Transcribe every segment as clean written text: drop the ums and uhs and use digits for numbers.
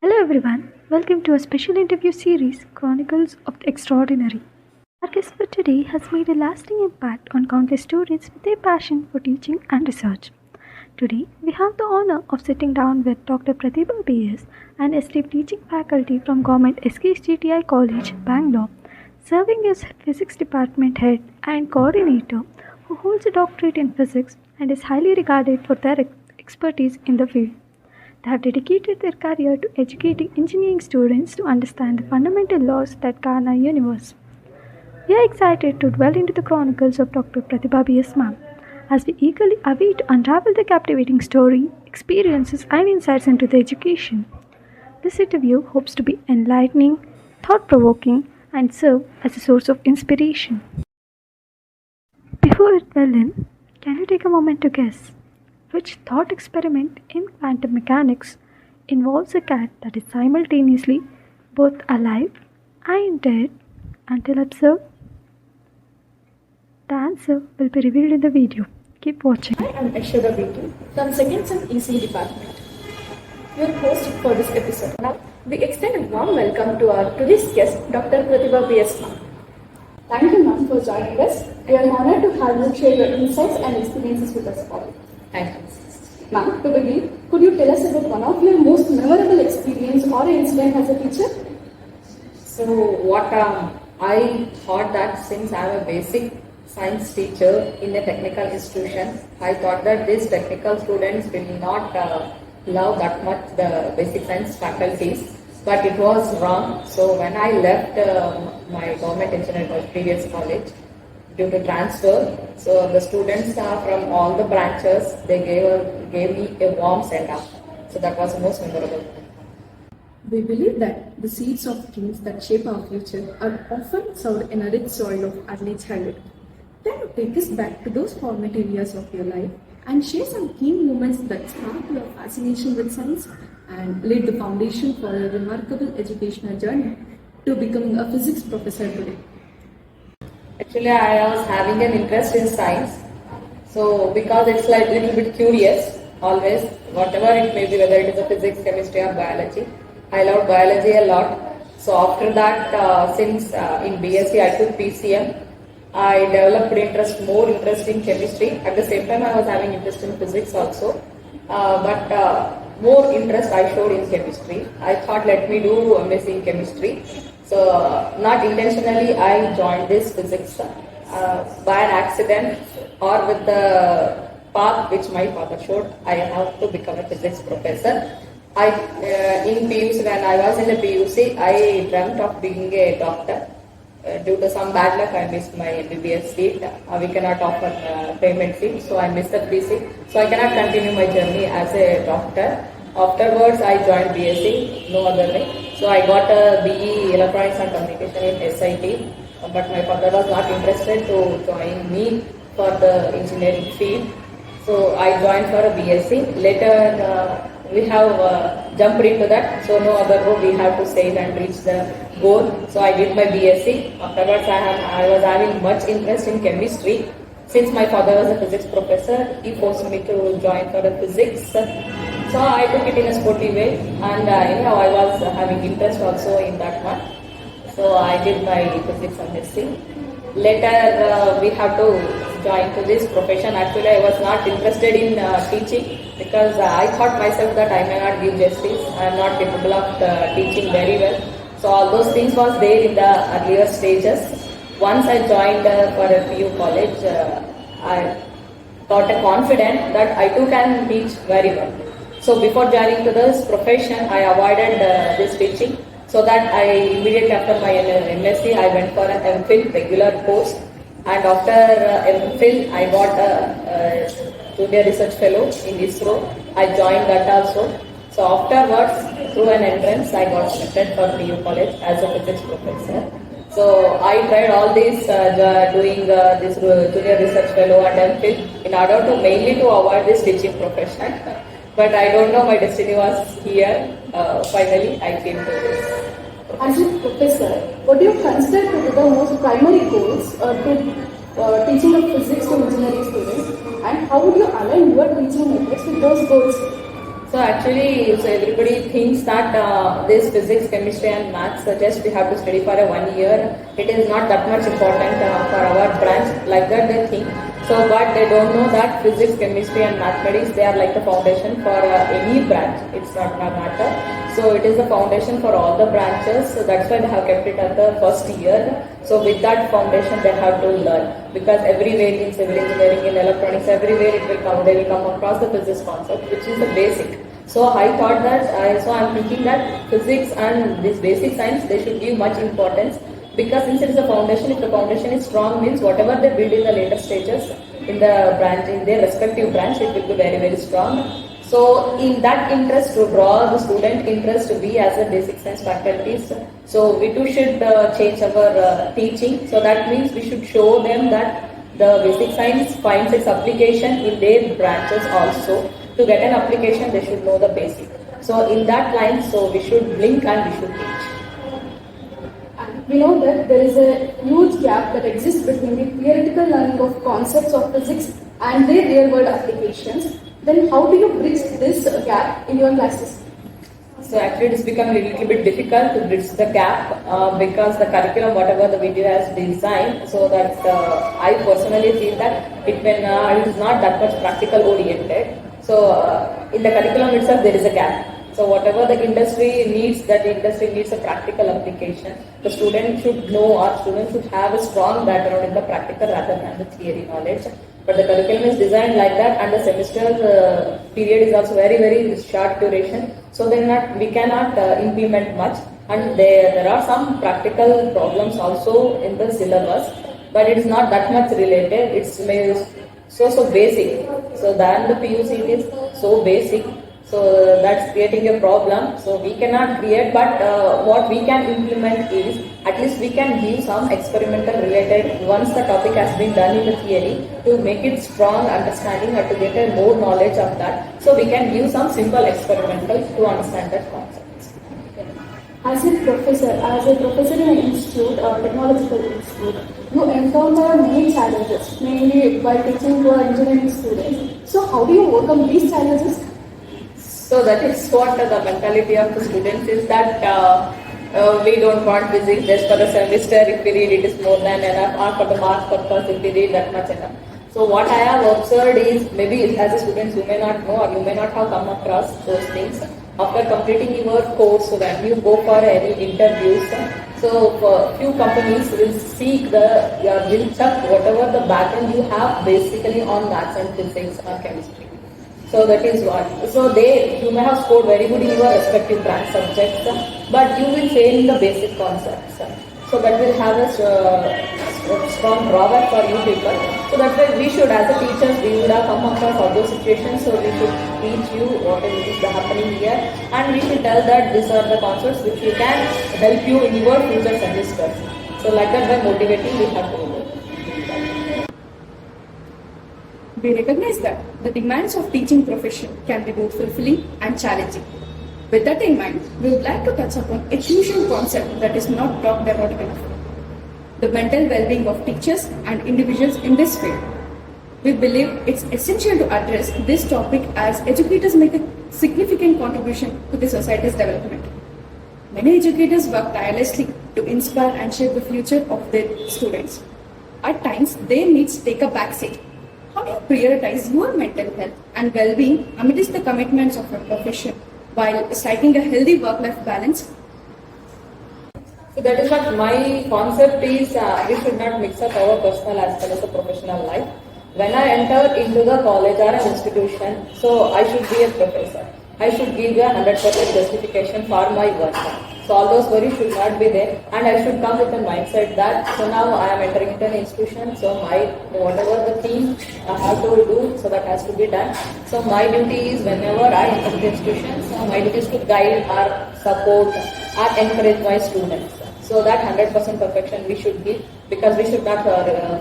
Hello everyone, welcome to a special interview series, Chronicles of the Extraordinary. Our guest for today has made a lasting impact on countless students with their passion for teaching and research. Today, we have the honor of sitting down with Dr. Prathiba B S, an esteemed teaching faculty from Govt SKSJTI College, Bangalore, serving as Physics Department Head and Coordinator, who holds a doctorate in physics and is highly regarded for their expertise in the field. They have dedicated their career to educating engineering students to understand the fundamental laws that govern our universe. We are excited to dwell into the chronicles of Dr. Prathiba B S ma'am, as we eagerly await to unravel the captivating story, experiences, and insights into the education. This interview hopes to be enlightening, thought-provoking, and serve as a source of inspiration. Before we dwell in, can you take a moment to guess which thought experiment in quantum mechanics involves a cat that is simultaneously both alive and dead until observed? The answer will be revealed in the video. Keep watching. I am Yashodha B from Second Sem EC Department, your host for this episode. Now, we extend a warm welcome to our today's guest, Dr.Prathibha B S. Thank you, ma'am, for joining us. We are honored to have you share your insights and experiences with us all. Thank you. Ma'am, to begin, could you tell us about one of your most memorable experience or incident as a teacher? So what I thought that since I am a basic science teacher in a technical institution, I thought that these technical students will not love that much the basic science faculties, but it was wrong. So when I left my government engineering previous college due to transfer, so the students from all the branches, they gave me a warm send off. So that was the most memorable. We believe that the seeds of dreams that shape our future are often sowed in a rich soil of early childhood. Can you take us back to those formative years of your life and share some key moments that sparked your fascination with science and laid the foundation for a remarkable educational journey to becoming a physics professor today? Actually, I was having an interest in science. So because it's like a little bit curious, always, whatever it may be, whether it is a physics, chemistry or biology. I love biology a lot. So after that, since in BSc I took PCM, I developed more interest in chemistry. At the same time, I was having interest in physics also. But more interest I showed in chemistry. I thought let me do MSc in chemistry. So not intentionally I joined this physics by an accident or with the path which my father showed. I have to become a physics professor. In PUC, when I was in the PUC, I dreamt of being a doctor. Due to some bad luck, I missed my MBBS seat. We cannot offer payment fee, so I missed the PC. So I cannot continue my journey as a doctor. Afterwards, I joined BSc, no other way. So I got a BE Electronics and Communication in SIT, but my father was not interested to join me for the engineering field. So I joined for a BSc. Later, we have jumped into that, so no other road, we have to sail and reach the goal. So I did my BSc. Afterwards, I was having much interest in chemistry. Since my father was a physics professor, he forced me to join for the physics. So I took it in a sporty way, and anyhow I was having interest also in that one. So I did my physics MSc. Later we have to join to this profession. Actually I was not interested in teaching because I thought myself that I may not give justice. I am not capable of teaching very well. So all those things was there in the earlier stages. Once I joined for a PU college, I got a confidence that I too can teach very well. So before joining to this profession, I avoided this teaching, so that I immediately after my MSc, I went for an MPhil regular course, and after MPhil, I got a junior research fellow in ISRO. I joined that also. So afterwards, through an entrance, I got selected for PU college as a physics professor. So I tried all this doing this junior research fellow and MPhil in order to mainly to avoid this teaching profession. But I don't know, my destiny was here. Finally, I came to this. As a professor, what do you consider to be the most primary goals to teaching of physics to engineering students, and how would you align your teaching methods with those goals? So actually, so everybody thinks that this physics, chemistry, and maths just we have to study for a 1 year. It is not that much important for our branch. Like that they think. So, but they don't know that physics, chemistry, and mathematics they are like the foundation for any branch. It's not a matter. So it is the foundation for all the branches. So that's why they have kept it at the first year. So with that foundation, they have to learn because everywhere in civil engineering, in electronics, everywhere it will come. They will come across the physics concept, which is the basic. So I thought that, so I'm thinking that physics and this basic science, they should give much importance because since it is a foundation, if the foundation is strong means whatever they build in the later stages in the branch, in their respective branch, it will be very, very strong. So in that interest to draw the student interest to be as a basic science faculties, so we too should change our teaching. So that means we should show them that the basic science finds its application in their branches also. To get an application, they should know the basic. So in that line, so we should link and we should teach. And we know that there is a huge gap that exists between the theoretical learning of concepts of physics and their real-world applications. Then how do you bridge this gap in your classes? So actually it is becoming a little bit difficult to bridge the gap because the curriculum, whatever the video has designed, so that I personally feel that it is not that much practical oriented. So in the curriculum itself there is a gap. So whatever the industry needs, that the industry needs a practical application. The student should know or student should have a strong background in the practical rather than the theory knowledge. But the curriculum is designed like that and the semester period is also very, very short duration. So we cannot implement much and there are some practical problems also in the syllabus. But it is not that much related. It's so basic. So than the PUC it is so basic. So that's creating a problem. So we cannot create, but what we can implement is at least we can give some experimental related once the topic has been done in the theory to make it strong understanding or to get a more knowledge of that. So we can give some simple experimental to understand that concept. As a professor in an institute or technological institute, you encounter many challenges, mainly by teaching to engineering students. So how do you overcome these challenges? So that is what the mentality of the students is that we don't want physics just for the semester. If we read it is more than enough, or for the marks purpose if we read that much enough. So what I have observed is maybe as a student you may not know or you may not have come across those things. After completing your course, so when you go for any interviews, so few companies will seek will check whatever the background you have basically on maths and physics or chemistry. So that is what. So you may have scored very good in your respective branch subjects, but you will fail in the basic concepts. So that will have a strong drawback for you people. So that's why we should, as a teachers, we would have come across all those situations. So we should teach you what is happening here, and we should tell that these are the concepts which we can help you in your future semesters. So like that, by motivating, we have to do. We recognize that the demands of teaching profession can be both fulfilling and challenging. With that in mind, we would like to touch upon a crucial concept that is not talked about enough: the mental well-being of teachers and individuals in this field. We believe it's essential to address this topic as educators make a significant contribution to the society's development. Many educators work tirelessly to inspire and shape the future of their students. At times, their needs take a backseat. How do you prioritize your mental health and well-being amidst the commitments of your profession while striking a healthy work-life balance? So that is what my concept is. We should not mix up our personal as well as the professional life. When I enter into the college or an institution, so I should be a professor. I should give a 100% justification for my work. So all those worries should not be there, and I should come with a mindset that so now I am entering into an institution, so whatever the thing I have to do, so that has to be done. So my duty is whenever I enter the institution, so my duty is to guide or support or encourage my students. So that 100% perfection we should give, because we should not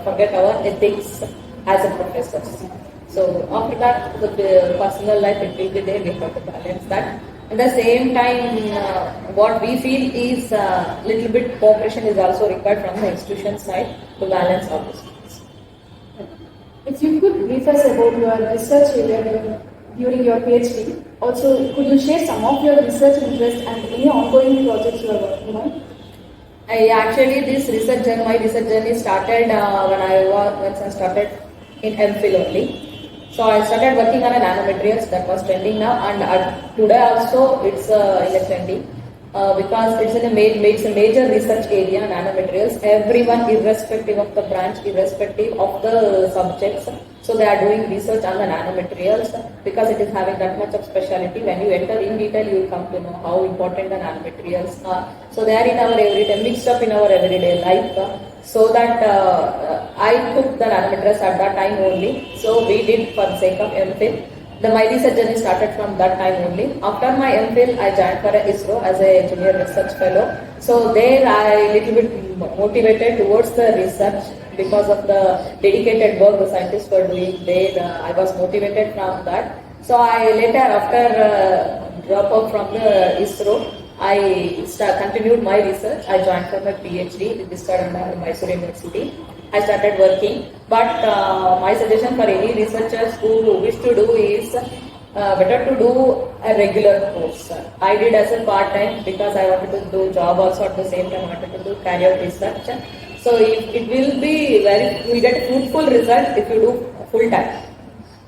forget our ethics as a professor. So after that, the personal life it will be there. We have to balance that. At the same time, what we feel is little bit cooperation is also required from the institution side to balance all these things. If you could brief us about your research area, during your PhD. Also, could you share some of your research interests and any ongoing projects you are working on? This research journey, my research journey started when I started in MPhil only. So I started working on a nanomaterials that was trending now, and today also it's in a trending because it's a major research area, nanomaterials. Everyone, irrespective of the branch, irrespective of the subjects, so they are doing research on the nanomaterials because it is having that much of speciality. When you enter in detail, you will come to know how important the nanomaterials are. So they are in our everyday, mixed up in our everyday life. So that I took the nanomaterials at that time only. So we did for the sake of MPhil. My research journey started from that time only. After my MPhil, I joined for ISRO as a junior research fellow. So there I little bit motivated towards the research because of the dedicated work the scientists were doing there. I was motivated from that. So I later, after drop out from the ISRO, I continued my research. I joined for my PhD. This started in Mysore University. I started working, but my suggestion for any researchers who wish to do is better to do a regular course. I did as a part-time because I wanted to do job also at the same time. I wanted to do career research. So it will be we get fruitful result if you do full-time.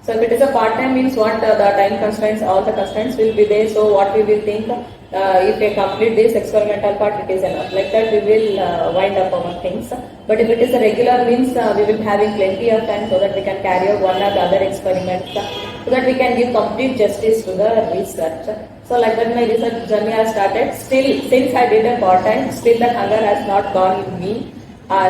So if it is a part-time means what the time constraints, all the constraints will be there. So what we will think, if we complete this experimental part, it is enough. Like that we will wind up our things. But if it is a regular means, we will be having plenty of time so that we can carry out one or the other experiments, so that we can give complete justice to the research. So like that my research journey has started. Still, since I did a part-time, still that hunger has not gone in me.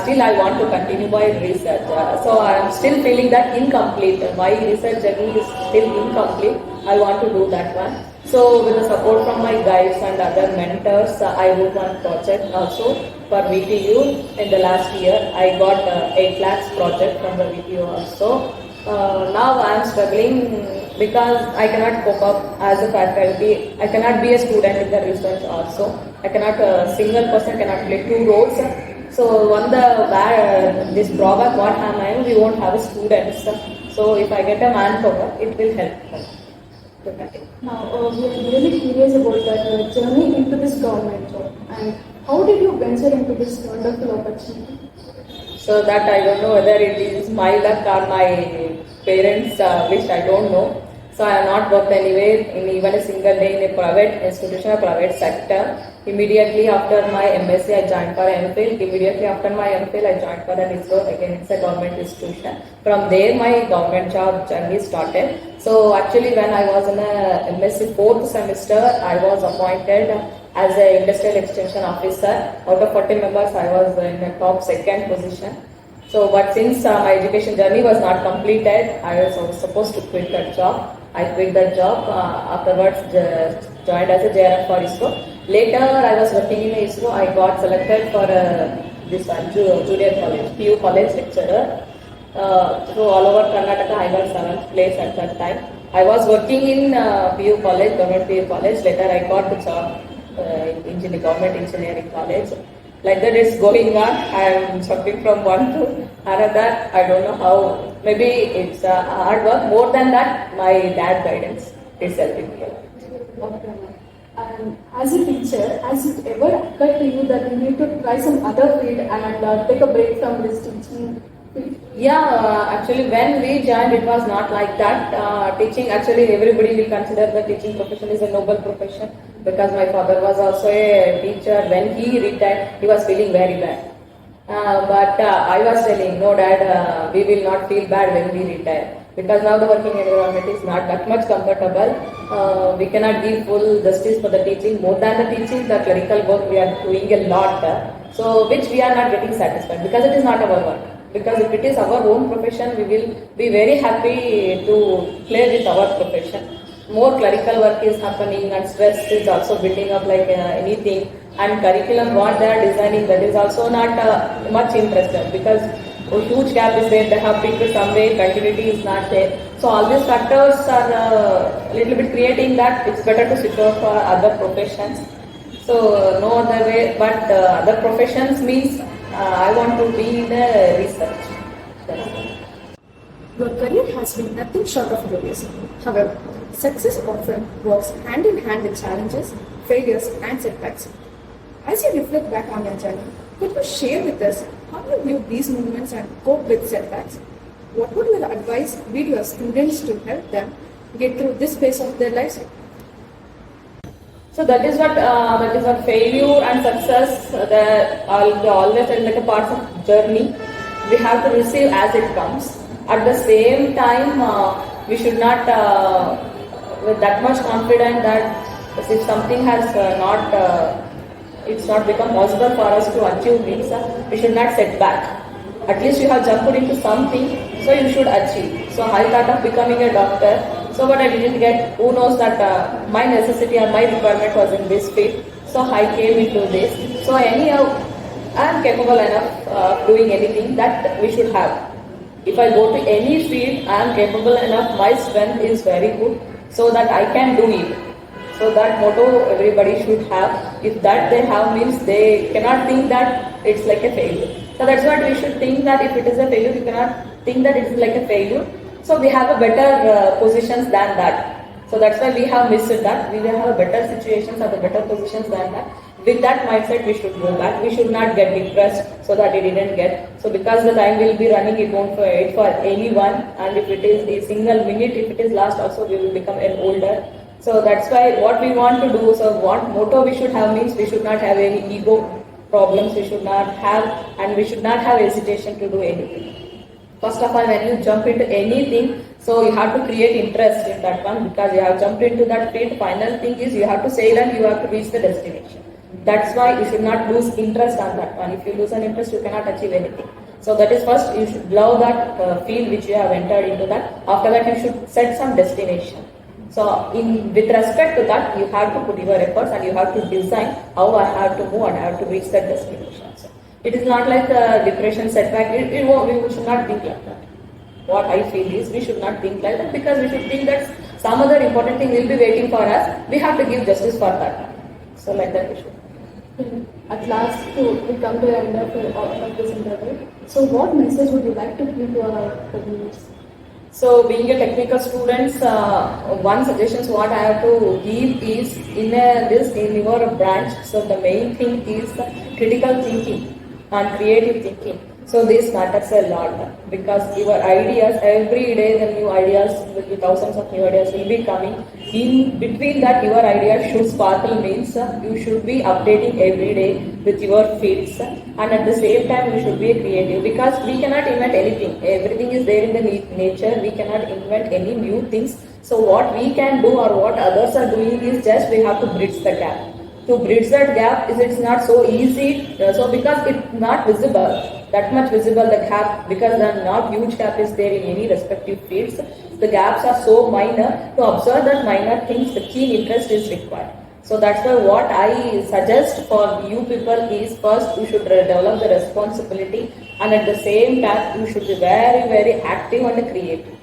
Still I want to continue my research. So I am still feeling that incomplete. My research journey is still incomplete. I want to do that one. So with the support from my guides and other mentors, I worked on project also for VTU. In the last year, I got 8 lakhs project from the VTU also. Now I am struggling because I cannot cope up as a faculty. I cannot be a student in the research also. I cannot, a single person cannot play 2 roles. So on this drawback what am I, we won't have students. So if I get a manpower, it will help. Now we are really curious about that journey into this government job, and how did you venture into this wonderful opportunity? So that I don't know whether it is my luck or my parents' wish, I don't know. So I have not worked anywhere in even a single day in a private institution or private sector. Immediately after my MSc, I joined for MPhil. Immediately after my MPhil, I joined for an ISRO. Again, it's a government institution. From there, my government job journey started. So actually, when I was in a MSc 4th semester, I was appointed as an industrial extension officer. Out of 40 members, I was in the top 2nd position. So, but since my education journey was not completed, I was supposed to quit that job. I quit that job. Afterwards, joined as a JRF for ISRO. Later, I was working in ISRO. I got selected for this one, junior college, PU college lecturer. So all over Karnataka, I got 7th place at that time. I was working in PU college, government PU college. Later, I got the job in government engineering college. Like that is going on. I am jumping from one to another. I don't know how. Maybe it's hard work. More than that, my dad guidance is helping me. Okay. And as a teacher, has it ever occurred to you that you need to try some other field and take a break from this teaching field? Yeah, actually when we joined it was not like that. Teaching, actually everybody will consider the teaching profession is a noble profession, because my father was also a teacher. When he retired, he was feeling very bad. But I was telling, no dad, we will not feel bad when we retire. Because now the working environment is not that much comfortable. We cannot give full justice for the teaching. More than the teaching, the clerical work we are doing a lot. So which we are not getting satisfied because it is not our work. Because if it is our own profession, we will be very happy to play with our profession. More clerical work is happening and stress is also building up like anything. And curriculum what they are designing, that is also not much interested, because a huge gap is there. They have picked some way, continuity is not there. So all these factors are a little bit creating that it's better to switch over for other professions. So no other way, but other professions means I want to be in the research. Your career has been nothing short of glorious. However, Success often works hand in hand with challenges, failures, and setbacks. As you reflect back on your journey, could you share with us how you view these movements and cope with setbacks? What would your advice be to your students to help them get through this phase of their lives? So that is what failure and success they always are like a part of journey. We have to receive as it comes. At the same time, we should not with that much confident that if something has not it's not become possible for us to achieve means we should not set back. At least you have jumped into something, so you should achieve. So I thought of becoming a doctor. So but I didn't get, who knows that my necessity or my requirement was in this field. So I came into this. So anyhow, I am capable enough of doing anything that we should have. If I go to any field, I am capable enough, my strength is very good, so that I can do it. So that motto everybody should have. If that they have means they cannot think that it's like a failure. So that's what we should think, that if it is a failure, we cannot think that it is like a failure. So we have a better positions than that. So that's why we have missed that. We will have a better situations or the better positions than that. With that mindset, we should go back. We should not get depressed so that it didn't get. So because the time will be running, it won't wait for anyone. And if it is a single minute, if it is last also, we will become an older. So that's why what we want to do, so what motto we should have means we should not have any ego problems, we should not have, and we should not have hesitation to do anything. First of all, when you jump into anything, so you have to create interest in that one, because you have jumped into that field. Final thing is you have to sail and you have to reach the destination. That's why you should not lose interest on that one. If you lose an interest, you cannot achieve anything. So that is first, you should love that field which you have entered into that. After that, you should set some destination. So with respect to that, you have to put your efforts and you have to design how I have to move and I have to reach that destination. So it is not like a depression setback. We should not think like that. What I feel is we should not think like that, because we should think that some other important thing will be waiting for us. We have to give justice for that. So like that we should. At last, we come to the end of this interview. So what message would you like to give to our viewers? So being a technical student, one suggestion what I have to give is in your branch. So the main thing is critical thinking and creative thinking. So this matters a lot, because your ideas, every day the new ideas will be, thousands of new ideas will be coming. In between that, your ideas should sparkle means you should be updating every day with your fields, and at the same time you should be creative, because we cannot invent anything. Everything is there in the nature. We cannot invent any new things. So what we can do or what others are doing is just we have to bridge the gap. To bridge that gap it's not so easy. So because it's not visible. That much visible the gap, because the not huge gap is there in any respective fields. The gaps are so minor. To observe that minor things, the keen interest is required. So that's why what I suggest for you people is, first you should develop the responsibility, and at the same time you should be very, very active and creative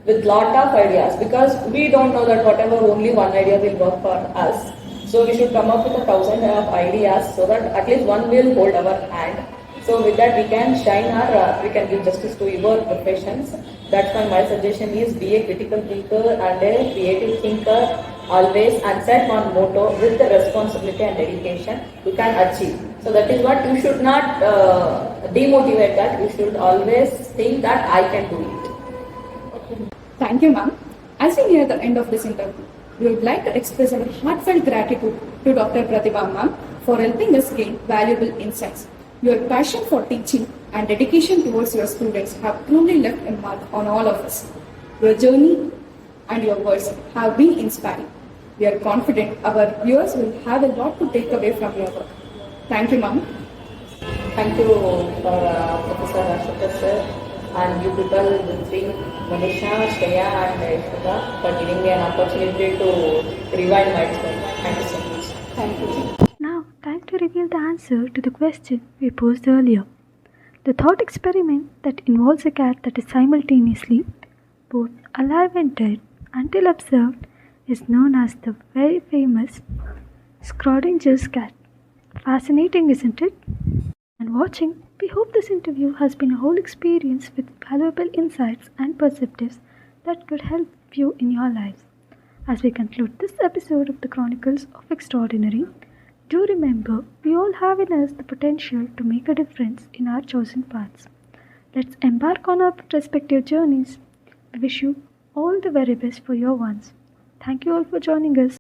with lot of ideas, because we don't know that whatever only one idea will work for us. So we should come up with 1,000 of ideas, so that at least one will hold our hand. So with that we can shine we can give justice to your professions. That's why my suggestion is, be a critical thinker and a creative thinker always, and set one motto with the responsibility and dedication you can achieve. So that is what you should not demotivate that. You should always think that I can do it. Okay. Thank you, ma'am. As we near the end of this interview, we would like to express our heartfelt gratitude to Dr. Prathiba ma'am for helping us gain valuable insights. Your passion for teaching and dedication towards your students have truly left a mark on all of us. Your journey and your words have been inspiring. We are confident our viewers will have a lot to take away from your work. Thank you, ma'am. Thank you for Professor Yashodha sir, and you people, the three, Manisha, Shreya and Yashodha, for giving me an opportunity to revive my experience. Thank you so much. Thank you. Now, time to reveal the answer to the question we posed earlier. The thought experiment that involves a cat that is simultaneously both alive and dead until observed is known as the very famous Schrodinger's cat. Fascinating, isn't it? And watching, we hope this interview has been a whole experience with valuable insights and perspectives that could help you in your lives. As we conclude this episode of the Chronicles of Extraordinary, do remember we all have in us the potential to make a difference in our chosen paths. Let's embark on our respective journeys. We wish you all the very best for your ones. Thank you all for joining us.